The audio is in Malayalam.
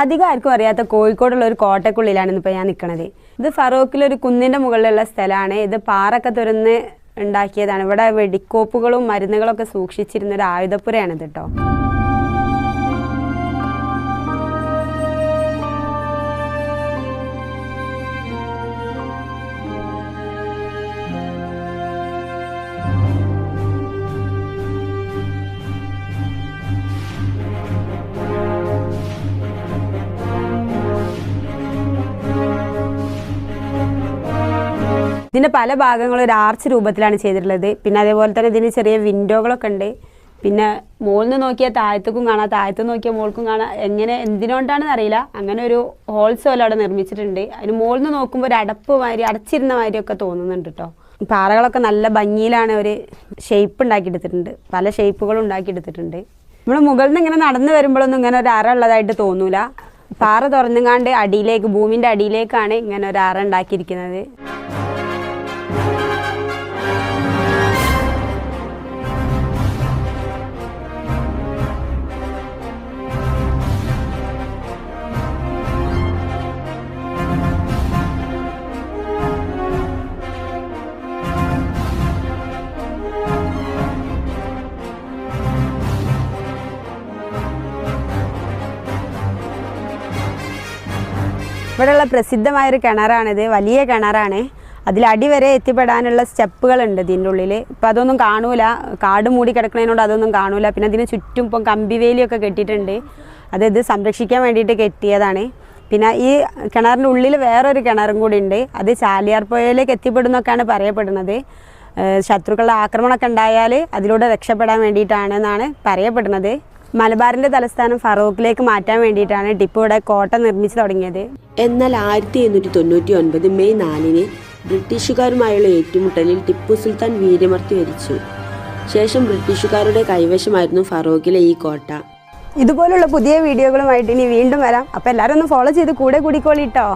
അധികം ആർക്കും അറിയാത്ത കോഴിക്കോടുള്ള ഒരു കോട്ടക്കുള്ളിലാണ് ഇപ്പോൾ ഞാൻ നിൽക്കുന്നത്. ഇത് ഫറോക്കിലൊരു കുന്നിൻ്റെ മുകളിലുള്ള സ്ഥലമാണ്. ഇത് പാറൊക്കെ തുറന്ന് ഉണ്ടാക്കിയതാണ്. ഇവിടെ വെടിക്കോപ്പുകളും മരുന്നുകളൊക്കെ സൂക്ഷിച്ചിരുന്ന ഒരു ആയുധപ്പുരയാണിത് കേട്ടോ. ഇതിൻ്റെ പല ഭാഗങ്ങളും ഒരു ആർച്ച് രൂപത്തിലാണ് ചെയ്തിട്ടുള്ളത്. പിന്നെ അതേപോലെ തന്നെ ഇതിന് ചെറിയ വിൻഡോകളൊക്കെ ഉണ്ട്. പിന്നെ മുകളിൽ നിന്ന് നോക്കിയാൽ താഴത്തേക്കും കാണാം, താഴത്ത് നോക്കിയാൽ മുകൾക്കും കാണാം. എന്തിനോണ്ടാണെന്ന് അറിയില്ല, അങ്ങനെ ഒരു ഹോൾസ് പോലെ അവിടെ നിർമ്മിച്ചിട്ടുണ്ട്. അതിന് മുകളിൽ നിന്ന് നോക്കുമ്പോൾ ഒരു അടപ്പ് മാതിരി, അടച്ചിരുന്ന മാതിരിയൊക്കെ തോന്നുന്നുണ്ട് കേട്ടോ. പാറകളൊക്കെ നല്ല ഭംഗിയിലാണ് ഒരു ഷേപ്പ് ഉണ്ടാക്കിയെടുത്തിട്ടുണ്ട്. പല ഷേപ്പുകളും ഉണ്ടാക്കിയെടുത്തിട്ടുണ്ട്. നമ്മൾ മുകളിൽ നിന്ന് ഇങ്ങനെ നടന്നു വരുമ്പോഴൊന്നും ഇങ്ങനെ ഒരു അറ ഉള്ളതായിട്ട് തോന്നൂല. പാറ തുറന്നുകാണ്ട് അടിയിലേക്ക്, ഭൂമിൻ്റെ അടിയിലേക്കാണ് ഇങ്ങനെ ഒരു അറ ഉണ്ടാക്കിയിരിക്കുന്നത്. ഇവിടെയുള്ള പ്രസിദ്ധമായൊരു കിണറാണിത്. വലിയ കിണറാണ്. അതിലടി വരെ എത്തിപ്പെടാനുള്ള സ്റ്റെപ്പുകളുണ്ട് ഇതിൻ്റെ ഉള്ളിൽ. ഇപ്പം അതൊന്നും കാണൂല, കാട് മൂടി കിടക്കുന്നതിനോട് അതൊന്നും കാണൂല. പിന്നെ അതിന് ചുറ്റും ഇപ്പം കമ്പിവേലിയൊക്കെ കെട്ടിയിട്ടുണ്ട്. ഇത് സംരക്ഷിക്കാൻ വേണ്ടിയിട്ട് കെട്ടിയതാണ്. പിന്നെ ഈ കിണറിൻ്റെ ഉള്ളിൽ വേറൊരു കിണറും കൂടി ഉണ്ട്. അത് ചാലിയാർ പുഴയിലേക്ക് എത്തിപ്പെടുന്നൊക്കെയാണ് പറയപ്പെടുന്നത്. ശത്രുക്കളുടെ ആക്രമണമൊക്കെ ഉണ്ടായാൽ അതിലൂടെ രക്ഷപ്പെടാൻ വേണ്ടിയിട്ടാണെന്നാണ് പറയപ്പെടുന്നത്. മലബാറിൻ്റെ തലസ്ഥാനം ഫറോക്കിലേക്ക് മാറ്റാൻ വേണ്ടിയിട്ടാണ് ടിപ്പു ഇവിടെ കോട്ട നിർമ്മിച്ചു തുടങ്ങിയത്. എന്നാൽ 1899 മെയ് 4 ബ്രിട്ടീഷുകാരുമായുള്ള ഏറ്റുമുട്ടലിൽ ടിപ്പു സുൽത്താൻ വീരമൃത്യു വരിച്ചു. ശേഷം ബ്രിട്ടീഷുകാരുടെ കൈവശമായിരുന്നു ഫറോക്കിലെ ഈ കോട്ട. ഇതുപോലുള്ള പുതിയ വീഡിയോകളുമായിട്ട് ഇനി വീണ്ടും വരാം. അപ്പോൾ എല്ലാവരും ഒന്ന് ഫോളോ ചെയ്ത് കൂടെ കൂടിക്കോളിട്ടോ.